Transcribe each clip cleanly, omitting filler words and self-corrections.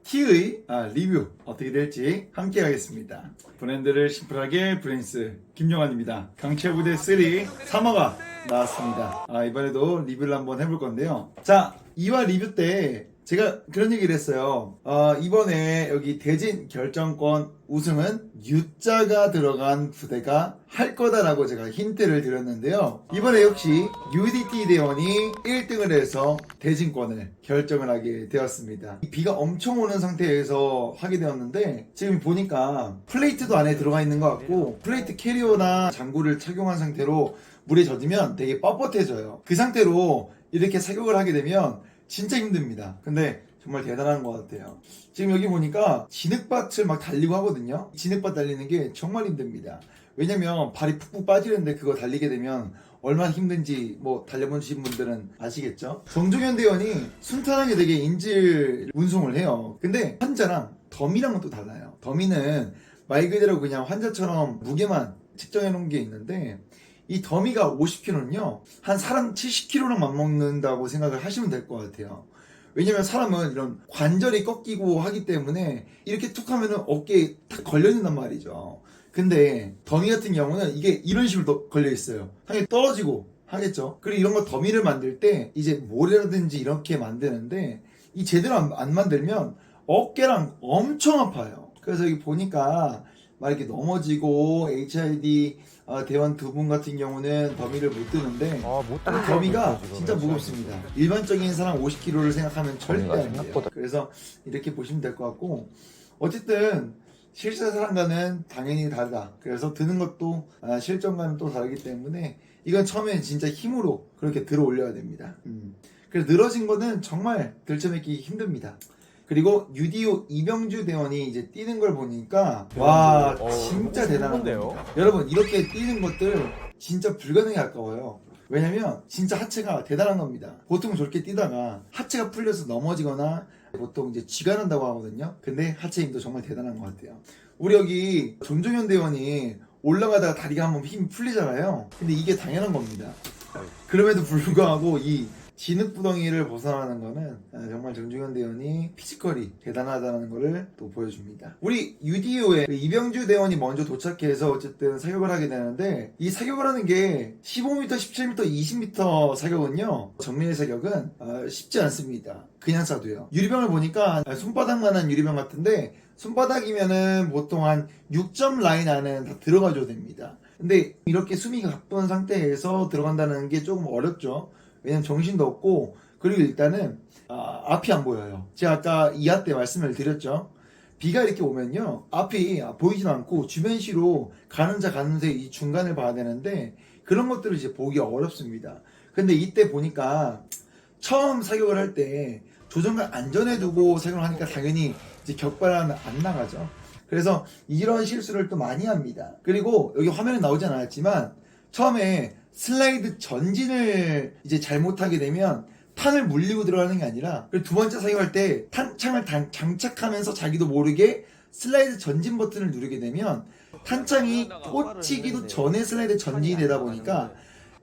T의 리뷰 어떻게 될지 함께 하겠습니다. 브랜드를 심플하게 브랜스 김용환입니다. 강철부대 3 3화가 나왔습니다. 이번에도 리뷰를 한번 해볼 건데요. 자, 2화 리뷰 때 제가 그런 얘기를 했어요. 이번에 여기 대진 결정권 우승은 U자가 들어간 부대가 할 거다라고 제가 힌트를 드렸는데요. 이번에 역시 UDT 대원이 1등을 해서 대진권을 결정을 하게 되었습니다. 비가 엄청 오는 상태에서 하게 되었는데 지금 보니까 플레이트도 안에 들어가 있는 것 같고 플레이트 캐리어나 장구를 착용한 상태로 물에 젖으면 되게 뻣뻣해져요. 그 상태로 이렇게 사격을 하게 되면 진짜 힘듭니다. 근데 정말 대단한 것 같아요. 지금 여기 보니까 진흙밭을 막 달리고 하거든요. 진흙밭 달리는 게 정말 힘듭니다. 왜냐면 발이 푹푹 빠지는데 그거 달리게 되면 얼마나 힘든지 뭐 달려보신 분들은 아시겠죠? 정종현 대원이 순탄하게 되게 인질 운송을 해요. 근데 환자랑 더미랑은 또 달라요. 더미는 말 그대로 그냥 환자처럼 무게만 측정해 놓은 게 있는데 이 더미가 50kg는요 한 사람 70kg랑 맞먹는다고 생각을 하시면 될 것 같아요. 왜냐면 사람은 이런 관절이 꺾이고 하기 때문에 이렇게 툭 하면은 어깨에 탁 걸려있단 말이죠. 근데 더미 같은 경우는 이게 이런 식으로 걸려 있어요. 당연히 떨어지고 하겠죠. 그리고 이런 거 더미를 만들 때 이제 모래라든지 이렇게 만드는데 이 제대로 안 만들면 어깨랑 엄청 아파요. 그래서 여기 보니까 막 이렇게 넘어지고 HID 대원 두 분 같은 경우는 더미를 못 드는데 더미가 진짜 무겁습니다. 일반적인 사람 50kg를 생각하면 절대 안 돼요. 그래서 이렇게 보시면 될 것 같고 어쨌든 실제 사람과는 당연히 다르다. 그래서 드는 것도 실전과는 또 다르기 때문에 이건 처음엔 진짜 힘으로 그렇게 들어 올려야 됩니다. 그래서 늘어진 거는 정말 들쳐맺기 힘듭니다. 그리고 UDO 이병주 대원이 이제 뛰는 걸 보니까 와 진짜 대단한 겁니다. 여러분 이렇게 뛰는 것들 진짜 불가능에 가까워요. 왜냐면 진짜 하체가 대단한 겁니다. 보통 저렇게 뛰다가 하체가 풀려서 넘어지거나 보통 이제 쥐가 난다고 하거든요. 근데 하체 힘도 정말 대단한 것 같아요. 우리 여기 정종현 대원이 올라가다가 다리가 한번 힘이 풀리잖아요. 근데 이게 당연한 겁니다. 그럼에도 불구하고 이 진흙부덩이를 벗어나는 거는 정말 정종현 대원이 피지컬이 대단하다는 것을 또 보여줍니다. 우리 UDO에 이병주 대원이 먼저 도착해서 어쨌든 사격을 하게 되는데 이 사격을 하는 게 15m, 17m, 20m 사격은요 정밀 사격은 쉽지 않습니다. 그냥 쏴도요. 유리병을 보니까 손바닥만한 유리병 같은데 손바닥이면은 보통 한 6점 라인 안에 다 들어가줘야 됩니다. 근데 이렇게 숨이 가쁜 상태에서 들어간다는 게 조금 어렵죠. 왜냐면 정신도 없고 그리고 일단은 앞이 안 보여요. 제가 아까 2화 때 말씀을 드렸죠. 비가 이렇게 오면요 앞이 보이지도 않고 주변시로 가는 자 가는 새 이 중간을 봐야 되는데 그런 것들을 이제 보기 어렵습니다. 근데 이때 보니까 처음 사격을 할 때 조정을 안전에 두고 사격을 하니까 당연히 이제 격발은 안 나가죠. 그래서 이런 실수를 또 많이 합니다. 그리고 여기 화면에 나오진 않았지만 처음에 슬라이드 전진을 이제 잘못하게 되면 탄을 물리고 들어가는 게 아니라 두 번째 사격할 때 탄창을 장착하면서 자기도 모르게 슬라이드 전진 버튼을 누르게 되면 탄창이 꽂히기도 전에 슬라이드 전진이 되다 보니까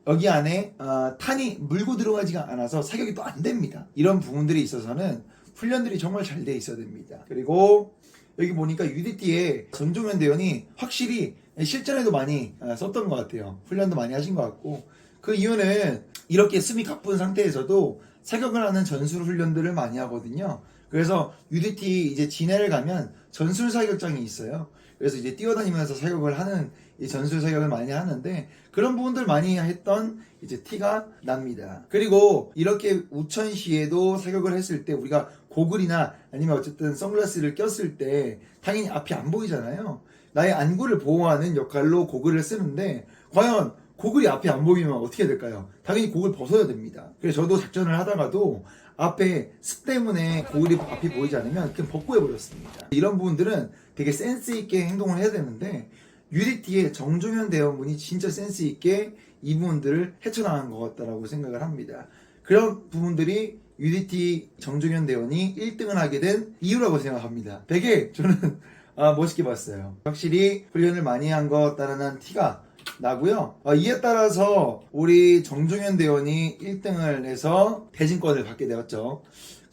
여기 안에 탄이 물고 들어가지가 않아서 사격이 또 안 됩니다. 이런 부분들이 있어서는 훈련들이 정말 잘 돼 있어야 됩니다. 그리고 여기 보니까 UDT에 정종현 대원이 확실히 실전에도 많이 썼던 것 같아요. 훈련도 많이 하신 것 같고 그 이유는 이렇게 숨이 가쁜 상태에서도 사격을 하는 전술 훈련들을 많이 하거든요. 그래서 UDT 이제 진해를 가면 전술 사격장이 있어요. 그래서 이제 뛰어다니면서 사격을 하는 이 전술 사격을 많이 하는데 그런 부분들 많이 했던 이제 티가 납니다. 그리고 이렇게 우천시에도 사격을 했을 때 우리가 고글이나 아니면 어쨌든 선글라스를 꼈을 때 당연히 앞이 안 보이잖아요. 나의 안구를 보호하는 역할로 고글을 쓰는데 과연 고글이 앞이 안 보이면 어떻게 될까요? 당연히 고글 벗어야 됩니다. 그래서 저도 작전을 하다가도 앞에 습 때문에 고글이 앞이 보이지 않으면 그냥 벗고 해버렸습니다. 이런 부분들은 되게 센스 있게 행동을 해야 되는데 UDT의 정종현 대원분이 진짜 센스 있게 이 부분들을 헤쳐나간 것 같다라고 생각을 합니다. 그런 부분들이 UDT 정종현 대원이 1등을 하게 된 이유라고 생각합니다. 되게 저는 멋있게 봤어요. 확실히 훈련을 많이 한 것 따라는 티가 나고요. 이에 따라서 우리 정종현 대원이 1등을 해서 대진권을 받게 되었죠.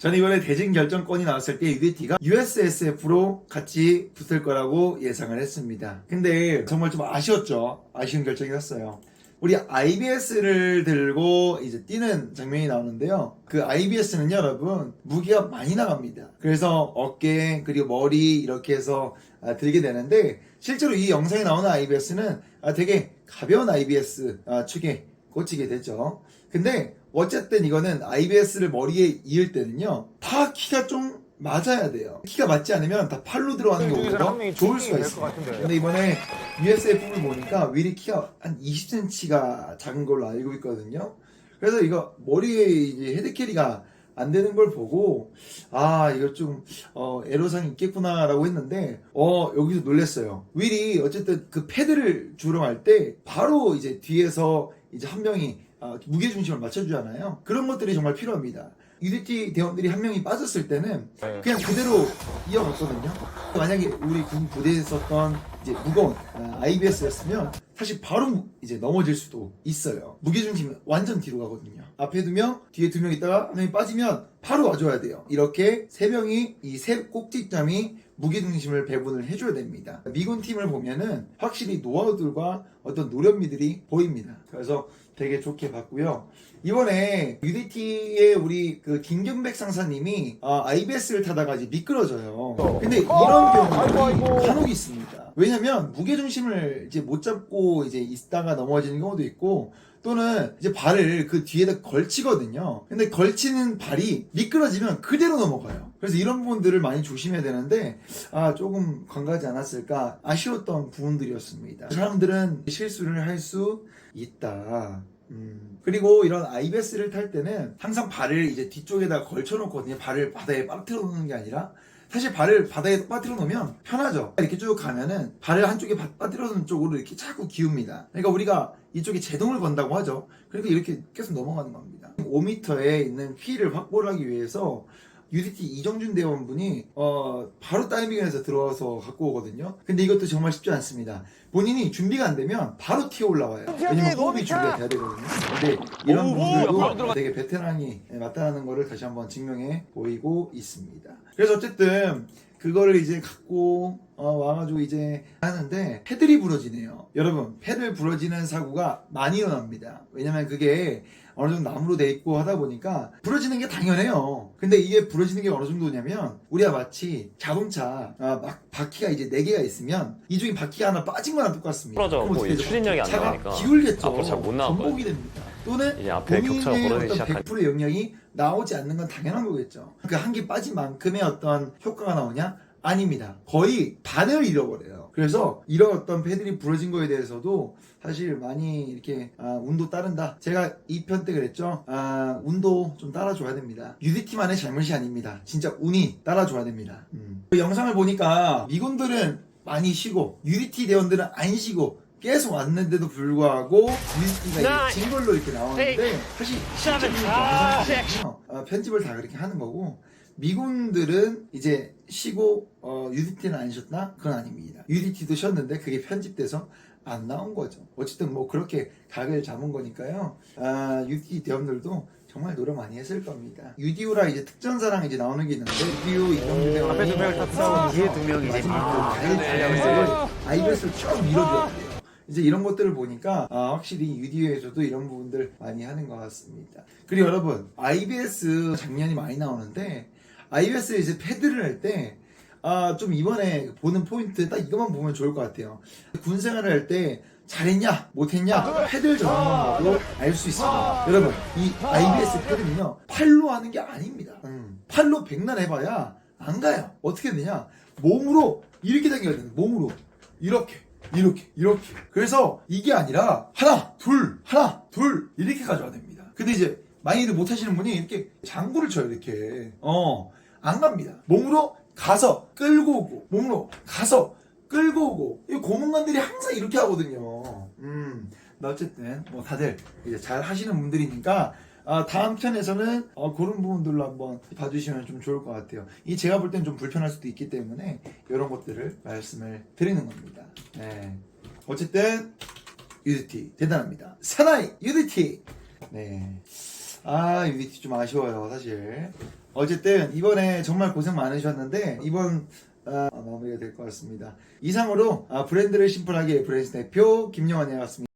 저는 이번에 대진 결정권이 나왔을 때 UDT가 USSF로 같이 붙을 거라고 예상을 했습니다. 근데 정말 좀 아쉬웠죠. 아쉬운 결정이었어요. 우리 IBS를 들고 이제 뛰는 장면이 나오는데요. 그 IBS는요, 여러분, 무게가 많이 나갑니다. 그래서 어깨, 그리고 머리 이렇게 해서 들게 되는데, 실제로 이 영상에 나오는 IBS는 되게 가벼운 IBS 축에 꽂히게 되죠. 근데 어쨌든 이거는 IBS를 머리에 이을 때는요, 다 키가 좀 맞아야 돼요. 키가 맞지 않으면 다 팔로 들어가는 경우가 좋을 수가 있어요. 근데 이번에 USF를 보니까 윌이 키가 한 20cm가 작은 걸로 알고 있거든요. 그래서 이거 머리에 이제 헤드 캐리가 안 되는 걸 보고 이거 좀 애로사항이 있겠구나라고 했는데 여기서 놀랐어요. 윌이 어쨌든 그 패드를 주러 갈 때 바로 이제 뒤에서 이제 한 명이 무게중심을 맞춰주잖아요. 그런 것들이 정말 필요합니다. UDT 대원들이 한 명이 빠졌을 때는 그냥 그대로 이어갔거든요. 만약에 우리 군 부대에 썼던 이제 무거운 IBS였으면 사실 바로 이제 넘어질 수도 있어요. 무게중심이 완전 뒤로 가거든요. 앞에 2명, 뒤에 2명 있다가 한 명이 빠지면 바로 와줘야 돼요. 이렇게 3명이 이 세 꼭지점이 무게중심을 배분을 해줘야 됩니다. 미군 팀을 보면은 확실히 노하우들과 어떤 노련미들이 보입니다. 그래서 되게 좋게 봤고요. 이번에 UDT의 우리 그 김경백 상사님이 IBS를 타다가 이제 미끄러져요. 근데 이런 경우가 간혹 있습니다. 왜냐면 무게중심을 이제 못 잡고 이제 있다가 넘어지는 경우도 있고, 또는 이제 발을 그 뒤에다 걸치거든요. 근데 걸치는 발이 미끄러지면 그대로 넘어가요. 그래서 이런 부분들을 많이 조심해야 되는데 조금 관가하지 않았을까 아쉬웠던 부분들이었습니다. 사람들은 실수를 할 수 있다. 그리고 이런 IBS를 탈 때는 항상 발을 이제 뒤쪽에다 걸쳐놓거든요. 발을 바다에 빠뜨려 놓는 게 아니라, 사실 발을 바다에 빠뜨려 놓으면 편하죠. 이렇게 쭉 가면은 발을 한쪽에 빠뜨려 놓는 쪽으로 이렇게 자꾸 기웁니다. 그러니까 우리가 이쪽에 제동을 건다고 하죠. 그러니까 이렇게 계속 넘어가는 겁니다. 5m에 있는 휠을 확보를 하기 위해서 UDT 이정준 대원분이 바로 타이밍에서 들어와서 갖고 오거든요. 근데 이것도 정말 쉽지 않습니다. 본인이 준비가 안 되면 바로 튀어 올라와요. 왜냐면 호흡이 준비가 돼야 되거든요. 근데 이런 분들도 되게 베테랑이 맞다는 거를 다시 한번 증명해 보이고 있습니다. 그래서 어쨌든 그거를 이제 갖고 와가지고 이제 하는데 패들이 부러지네요. 여러분, 패들 부러지는 사고가 많이 일어납니다. 왜냐면 그게 어느 정도 나무로 돼 있고 하다 보니까 부러지는 게 당연해요. 근데 이게 부러지는 게 어느 정도냐면, 우리가 마치 자동차 막 바퀴가 이제 4개가 있으면 이 중에 바퀴가 하나 빠진 거랑 똑같습니다. 부러져 뭐 추진력이 안 차가 나오니까 기울겠죠. 앞으로 잘 못 나올 전복이 거예요. 됩니다. 또는 이제 앞에 격차가 본인의 벌어지기 어떤 시작할 100%의 영향이 나오지 않는 건 당연한 거겠죠. 그 한 개 빠진 만큼의 어떤 효과가 나오냐? 아닙니다. 거의 반을 잃어버려요. 그래서 이런 어떤 패들이 부러진 거에 대해서도 사실 많이 이렇게 운도 따른다. 제가 2편 때 그랬죠. 운도 좀 따라줘야 됩니다. UDT만의 잘못이 아닙니다. 진짜 운이 따라줘야 됩니다. 그 영상을 보니까 미군들은 많이 쉬고 UDT 대원들은 안 쉬고 계속 왔는데도 불구하고 UDT가 이제 진 걸로 이렇게 나오는데, 사실 실제로는 영상이거든요. 편집을 다 그렇게 하는 거고, 미군들은 이제 쉬고 UDT는 안 쉬었나? 그건 아닙니다. UDT도 쉬었는데 그게 편집돼서 안 나온 거죠. 어쨌든 뭐 그렇게 각을 잡은 거니까요. UDT 대원들도 정말 노력 많이 했을 겁니다. UDU라 이제 특전사랑 이제 나오는 게 있는데, UDU 이정주 대원 앞에 2명을 탑승하고 뒤에 2명이 이제 IBS를 쭉 밀어줘야 돼요. 이제 이런 것들을 보니까 확실히 UDU에서도 이런 부분들 많이 하는 것 같습니다. 그리고 여러분, IBS 장면이 많이 나오는데, IBS 이제 패드를 할 때 좀 이번에 보는 포인트 딱 이것만 보면 좋을 것 같아요. 군 생활을 할 때 잘했냐 못했냐 패드를 적용하는 걸로 알 수 있습니다. 여러분, 이 IBS 패드는요 팔로 하는 게 아닙니다. 팔로 백날 해봐야 안 가요. 어떻게 되냐, 몸으로 이렇게 당겨야 되는, 몸으로 이렇게 그래서 이게 아니라 하나 둘 이렇게 가져야 됩니다. 근데 이제 많이들 못하시는 분이 이렇게 장구를 쳐요. 이렇게 안 갑니다. 몸으로 가서 끌고 오고, 몸으로 가서 끌고 오고. 이 고문관들이 항상 이렇게 하거든요. 어쨌든 뭐 다들 이제 잘 하시는 분들이니까 다음 편에서는 그런 부분들로 한번 봐주시면 좀 좋을 것 같아요. 이 제가 볼 땐 좀 불편할 수도 있기 때문에 이런 것들을 말씀을 드리는 겁니다. 네. 어쨌든 UDT 대단합니다. 사나이 UDT. 네. UDT 좀 아쉬워요, 사실. 어쨌든 이번에 정말 고생 많으셨는데 이번 마무리가 될 것 같습니다. 이상으로 브랜드를 심플하게 브랜스 대표 김영환이었습니다.